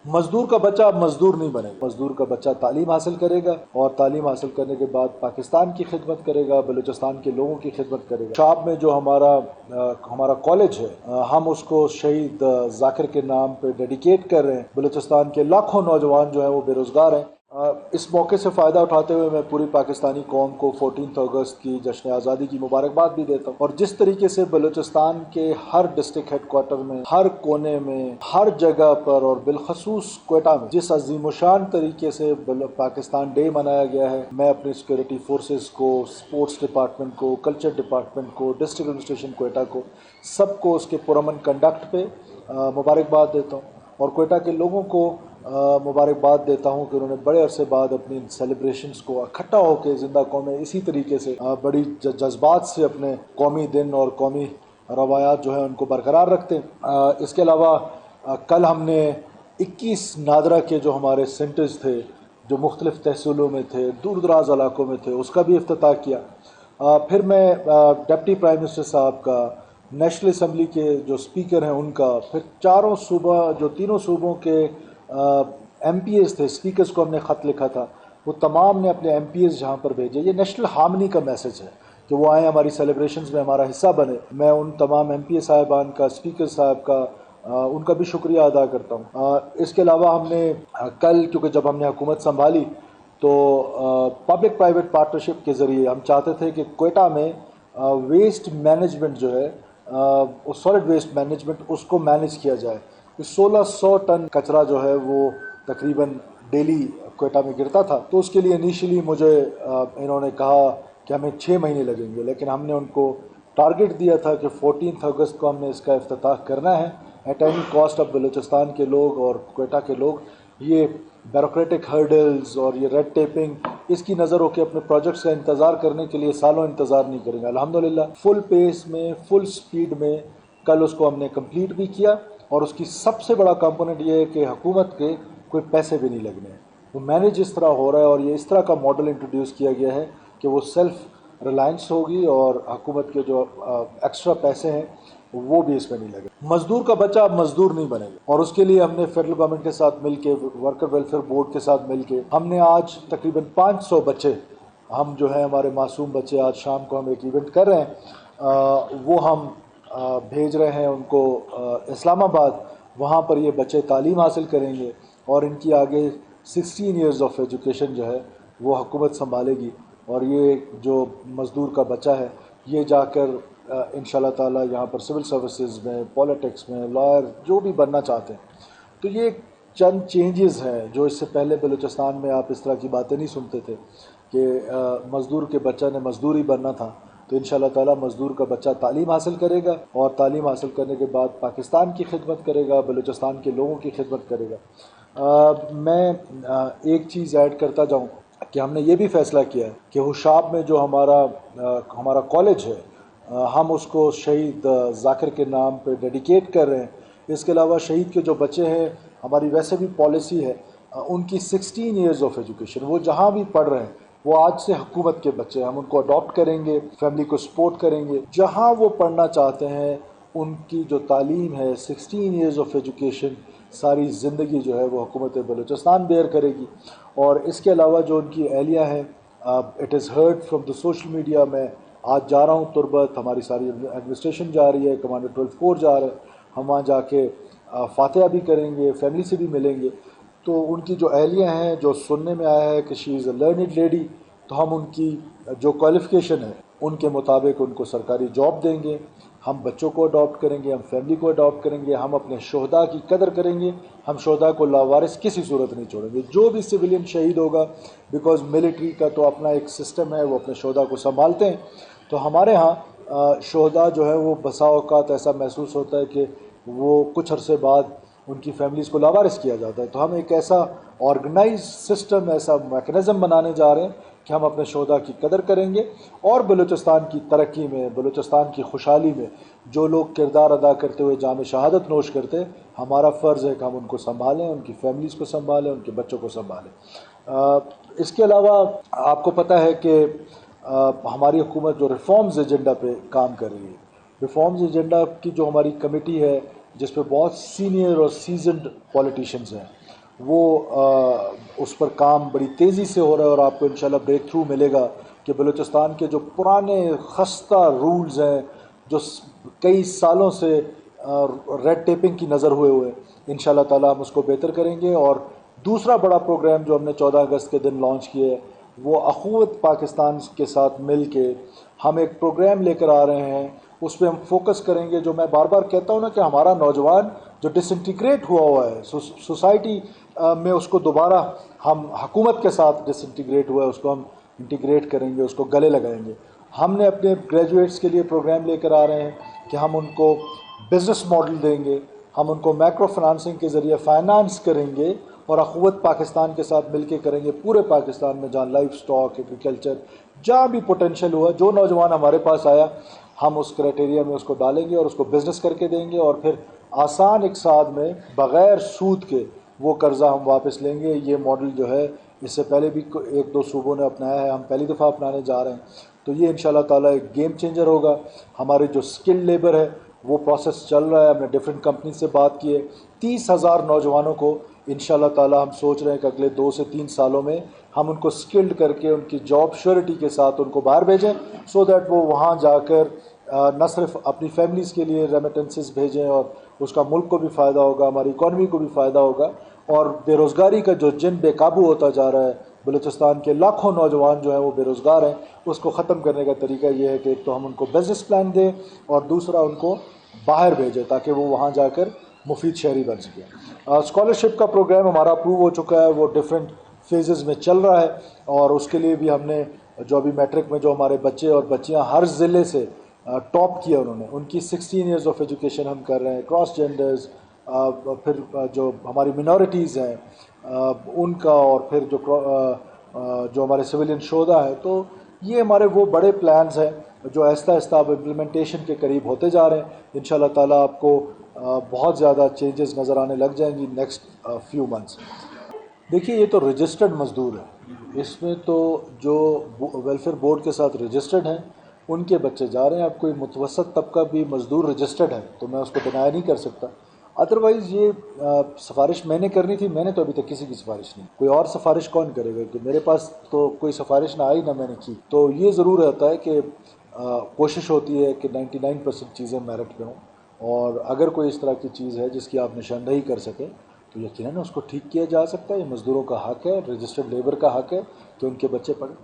مزدور کا بچہ اب مزدور نہیں بنے گا، مزدور کا بچہ تعلیم حاصل کرے گا اور تعلیم حاصل کرنے کے بعد پاکستان کی خدمت کرے گا، بلوچستان کے لوگوں کی خدمت کرے گا۔ شاب میں جو ہمارا کالج ہے، ہم اس کو شہید ذاکر کے نام پہ ڈیڈیکیٹ کر رہے ہیں۔ بلوچستان کے لاکھوں نوجوان جو ہیں وہ بے روزگار ہیں۔ اس موقع سے فائدہ اٹھاتے ہوئے میں پوری پاکستانی قوم کو 14 اگست کی جشن آزادی کی مبارکباد بھی دیتا ہوں، اور جس طریقے سے بلوچستان کے ہر ڈسٹرکٹ ہیڈ کوارٹر میں، ہر کونے میں، ہر جگہ پر اور بالخصوص کوئٹہ میں جس عظیم و شان طریقے سے پاکستان ڈے منایا گیا ہے، میں اپنی سیکورٹی فورسز کو، سپورٹس ڈپارٹمنٹ کو، کلچر ڈپارٹمنٹ کو، ڈسٹرکٹ ایڈمنسٹریشن کوئٹہ کو، سب کو اس کے پرامن کنڈکٹ پہ مبارکباد دیتا ہوں، اور کوئٹہ کے لوگوں کو مبارکباد دیتا ہوں کہ انہوں نے بڑے عرصے بعد اپنی سیلیبریشنز کو اکٹھا ہو کے زندہ قومیں اسی طریقے سے بڑی جذبات سے اپنے قومی دن اور قومی روایات جو ہیں ان کو برقرار رکھتے ہیں۔ اس کے علاوہ کل ہم نے 21 نادرہ کے جو ہمارے سینٹرز تھے جو مختلف تحصیلوں میں تھے، دور دراز علاقوں میں تھے، اس کا بھی افتتاح کیا۔ پھر میں ڈپٹی پرائم منسٹر صاحب کا، نیشنل اسمبلی کے جو اسپیکر ہیں ان کا، پھر تینوں صوبوں کے ایم پی ایز تھے، اسپیکرز کو ہم نے خط لکھا تھا، وہ تمام نے اپنے ایم پی ایز جہاں پر بھیجے۔ یہ نیشنل ہارمنی کا میسج ہے کہ وہ آئیں ہماری سیلیبریشنز میں ہمارا حصہ بنے۔ میں ان تمام ایم پی اے صاحبان کا، اسپیکر صاحب کا، ان کا بھی شکریہ ادا کرتا ہوں۔ اس کے علاوہ ہم نے کل، کیونکہ جب ہم نے حکومت سنبھالی تو پبلک پرائیویٹ پارٹنرشپ کے ذریعے ہم چاہتے تھے کہ کوئٹہ میں ویسٹ مینجمنٹ جو ہے، سالڈ ویسٹ مینجمنٹ، اس کو مینیج کیا جائے۔ 1600 ٹن کچرا جو ہے وہ تقریباً ڈیلی کوئٹہ میں گرتا تھا، تو اس کے لیے انیشلی مجھے انہوں نے کہا کہ ہمیں 6 مہینے لگیں گے، لیکن ہم نے ان کو ٹارگٹ دیا تھا کہ 14 اگست کو ہم نے اس کا افتتاح کرنا ہے ایٹ اینی کاسٹ۔ اب بلوچستان کے لوگ اور کوئٹہ کے لوگ یہ بیوروکریٹک ہرڈلز اور یہ ریڈ ٹیپنگ، اس کی نظر ہو کے اپنے پروجیکٹس کا انتظار کرنے کے لیے سالوں انتظار نہیں کریں گے۔ الحمدللہ فل پیس میں، فل سپیڈ میں کل اس کو ہم نے کمپلیٹ بھی کیا، اور اس کی سب سے بڑا کمپوننٹ یہ ہے کہ حکومت کے کوئی پیسے بھی نہیں لگنے ہیں، وہ مینیج اس طرح ہو رہا ہے، اور یہ اس طرح کا ماڈل انٹروڈیوس کیا گیا ہے کہ وہ سیلف ریلائنس ہوگی، اور حکومت کے جو ایکسٹرا پیسے ہیں وہ بھی اس میں نہیں لگے۔ مزدور کا بچہ اب مزدور نہیں بنے گا، اور اس کے لیے ہم نے فیڈرل گورنمنٹ کے ساتھ مل کے، ورکر ویلفیئر بورڈ کے ساتھ مل کے، ہم نے آج تقریباً 500 بچے، ہم جو ہیں ہمارے معصوم بچے، آج شام کو ہم ایک ایونٹ کر رہے ہیں، وہ ہم بھیج رہے ہیں ان کو اسلام آباد۔ وہاں پر یہ بچے تعلیم حاصل کریں گے، اور ان کی آگے 16 ایئرز آف ایجوکیشن جو ہے وہ حکومت سنبھالے گی، اور یہ جو مزدور کا بچہ ہے یہ جا کر انشاءاللہ تعالی یہاں پر سول سروسز میں، پالیٹکس میں، لائر جو بھی بننا چاہتے ہیں۔ تو یہ چند چینجز ہیں جو اس سے پہلے بلوچستان میں آپ اس طرح کی باتیں نہیں سنتے تھے کہ مزدور کے بچہ نے مزدور ہی بننا تھا۔ تو انشاءاللہ تعالی مزدور کا بچہ تعلیم حاصل کرے گا، اور تعلیم حاصل کرنے کے بعد پاکستان کی خدمت کرے گا، بلوچستان کے لوگوں کی خدمت کرے گا۔ میں ایک چیز ایڈ کرتا جاؤں کہ ہم نے یہ بھی فیصلہ کیا ہے کہ حشاب میں جو ہمارا کالج ہے، ہم اس کو شہید ذاکر کے نام پہ ڈیڈیکیٹ کر رہے ہیں۔ اس کے علاوہ شہید کے جو بچے ہیں، ہماری ویسے بھی پالیسی ہے ان کی 16 ایئرز آف ایجوکیشن، وہ جہاں بھی پڑھ رہے ہیں وہ آج سے حکومت کے بچے ہیں، ہم ان کو اڈاپٹ کریں گے، فیملی کو سپورٹ کریں گے، جہاں وہ پڑھنا چاہتے ہیں ان کی جو تعلیم ہے 16 ایئرز آف ایجوکیشن ساری زندگی جو ہے وہ حکومت بلوچستان بیئر کرے گی۔ اور اس کے علاوہ جو ان کی اہلیہ ہیں، it is heard from the social media, میں آج جا رہا ہوں تربت، ہماری ساری ایڈمنسٹریشن جا رہی ہے، کمانڈر 12 کور جا رہے ہیں، ہم وہاں جا کے فاتحہ بھی کریں گے، فیملی سے بھی ملیں گے۔ تو ان کی جو اہلیہ ہیں، جو سننے میں آیا ہے کہ شی از اے لرنڈ لیڈی، تو ہم ان کی جو کوالیفیکیشن ہے ان کے مطابق ان کو سرکاری جاب دیں گے، ہم بچوں کو اڈاپٹ کریں گے، ہم فیملی کو اڈاپٹ کریں گے، ہم اپنے شہداء کی قدر کریں گے، ہم شہداء کو لاوارث کسی صورت نہیں چھوڑیں گے۔ جو بھی سویلین شہید ہوگا، بیکاز ملٹری کا تو اپنا ایک سسٹم ہے، وہ اپنے شہداء کو سنبھالتے ہیں، تو ہمارے ہاں شہداء جو ہے وہ بسا اوقات ایسا محسوس ہوتا ہے کہ وہ کچھ عرصے بعد ان کی فیملیز کو لاوارث کیا جاتا ہے۔ تو ہم ایک ایسا آرگنائز سسٹم، ایسا میکنزم بنانے جا رہے ہیں کہ ہم اپنے شہداء کی قدر کریں گے، اور بلوچستان کی ترقی میں، بلوچستان کی خوشحالی میں جو لوگ کردار ادا کرتے ہوئے جام شہادت نوش کرتے ہیں، ہمارا فرض ہے کہ ہم ان کو سنبھالیں، ان کی فیملیز کو سنبھالیں، ان کے بچوں کو سنبھالیں۔ اس کے علاوہ آپ کو پتہ ہے کہ ہماری حکومت جو ریفارمز ایجنڈا پہ کام کر رہی ہے، ریفارمز ایجنڈا کی جو ہماری کمیٹی ہے جس پہ بہت سینئر اور سیزنڈ پولیٹیشنز ہیں، وہ اس پر کام بڑی تیزی سے ہو رہا ہے، اور آپ کو انشاءاللہ بریک تھرو ملے گا کہ بلوچستان کے جو پرانے خستہ رولز ہیں، جو کئی سالوں سے ریڈ ٹیپنگ کی نظر ہوئے انشاءاللہ تعالی ہم اس کو بہتر کریں گے۔ اور دوسرا بڑا پروگرام جو ہم نے 14 اگست کے دن لانچ کیا ہے، وہ اخوت پاکستان کے ساتھ مل کے ہم ایک پروگرام لے کر آ رہے ہیں۔ اس پہ ہم فوکس کریں گے، جو میں بار بار کہتا ہوں نا کہ ہمارا نوجوان جو ڈس انٹیگریٹ ہوا ہے سوسائٹی میں، اس کو دوبارہ ہم حکومت کے ساتھ ڈس انٹیگریٹ ہوا ہے، اس کو ہم انٹیگریٹ کریں گے، اس کو گلے لگائیں گے۔ ہم نے اپنے گریجویٹس کے لیے پروگرام لے کر آ رہے ہیں کہ ہم ان کو بزنس ماڈل دیں گے، ہم ان کو مائکرو فنانسنگ کے ذریعے فائنانس کریں گے، اور اخوت پاکستان کے ساتھ مل کے کریں گے پورے پاکستان میں، جہاں لائف سٹاک، ایگریکلچر، جہاں بھی پوٹینشیل ہوا، جو نوجوان ہمارے پاس آیا ہم اس کرائٹیریا میں اس کو ڈالیں گے اور اس کو بزنس کر کے دیں گے، اور پھر آسان اقساط میں بغیر سود کے وہ قرضہ ہم واپس لیں گے۔ یہ ماڈل جو ہے اس سے پہلے بھی ایک دو صوبوں نے اپنایا ہے، ہم پہلی دفعہ اپنانے جا رہے ہیں، تو یہ انشاءاللہ تعالیٰ ایک گیم چینجر ہوگا۔ ہمارے جو اسکل لیبر ہے وہ پروسیس چل رہا ہے، ہم نے ڈفرینٹ کمپنی سے بات کی ہے، 30,000 نوجوانوں کو انشاءاللہ تعالیٰ ہم سوچ رہے ہیں کہ اگلے 2 سے 3 سالوں میں ہم ان کو اسکلڈ کر کے ان کی جاب شیورٹی کے ساتھ ان کو باہر بھیجیں، سو دیٹ وہ وہاں جا کر نہ صرف اپنی فیملیز کے لیے ریمیٹنسز بھیجیں، اور اس کا ملک کو بھی فائدہ ہوگا، ہماری اکانومی کو بھی فائدہ ہوگا، اور بے روزگاری کا جو جن بے قابو ہوتا جا رہا ہے، بلوچستان کے لاکھوں نوجوان جو ہیں وہ بے روزگار ہیں، اس کو ختم کرنے کا طریقہ یہ ہے کہ ایک تو ہم ان کو بزنس پلان دیں، اور دوسرا ان کو باہر بھیجیں تاکہ وہ وہاں جا کر مفید شہری بن سکیں۔ اسکالرشپ کا پروگرام ہمارا اپروو ہو چکا ہے، وہ ڈفرینٹ فیزز میں چل رہا ہے، اور اس کے لیے بھی ہم نے جو ابھی میٹرک میں جو ہمارے بچے اور بچیاں ہر ضلع سے ٹاپ کیا، انہوں نے ان کی 16 ایئرز آف ایجوکیشن ہم کر رہے ہیں، کراس جینڈرز، پھر جو ہماری منورٹیز ہیں ان کا، اور پھر جو ہمارے سویلین شہداء ہیں، تو یہ ہمارے وہ بڑے پلانز ہیں جو آہستہ آہستہ اب امپلیمنٹیشن کے قریب ہوتے جا رہے ہیں۔ انشاءاللہ تعالیٰ آپ کو بہت زیادہ چینجز نظر آنے لگ جائیں گی نیکسٹ فیو منتھس۔ دیکھیے یہ تو رجسٹرڈ مزدور ہے، اس میں تو جو ویلفیئر بورڈ کے ساتھ رجسٹرڈ ہیں ان کے بچے جا رہے ہیں۔ اب کوئی متوسط طبقہ بھی مزدور رجسٹرڈ ہے تو میں اس کو ڈینائی نہیں کر سکتا، ادروائز یہ سفارش میں نے کرنی تھی، میں نے تو ابھی تک کسی کی سفارش نہیں، کوئی اور سفارش کون کرے گا، کہ میرے پاس تو کوئی سفارش نہ آئی نہ میں نے کی۔ تو یہ ضرور رہتا ہے کہ کوشش ہوتی ہے کہ 99% چیزیں میرٹ پہ ہوں، اور اگر کوئی اس طرح کی چیز ہے جس کی آپ نشاندہی کر سکیں تو یقیناً اس کو ٹھیک کیا جا سکتا ہے۔ یہ مزدوروں کا حق ہے، رجسٹرڈ لیبر کا حق ہے کہ ان کے بچے پڑھیں۔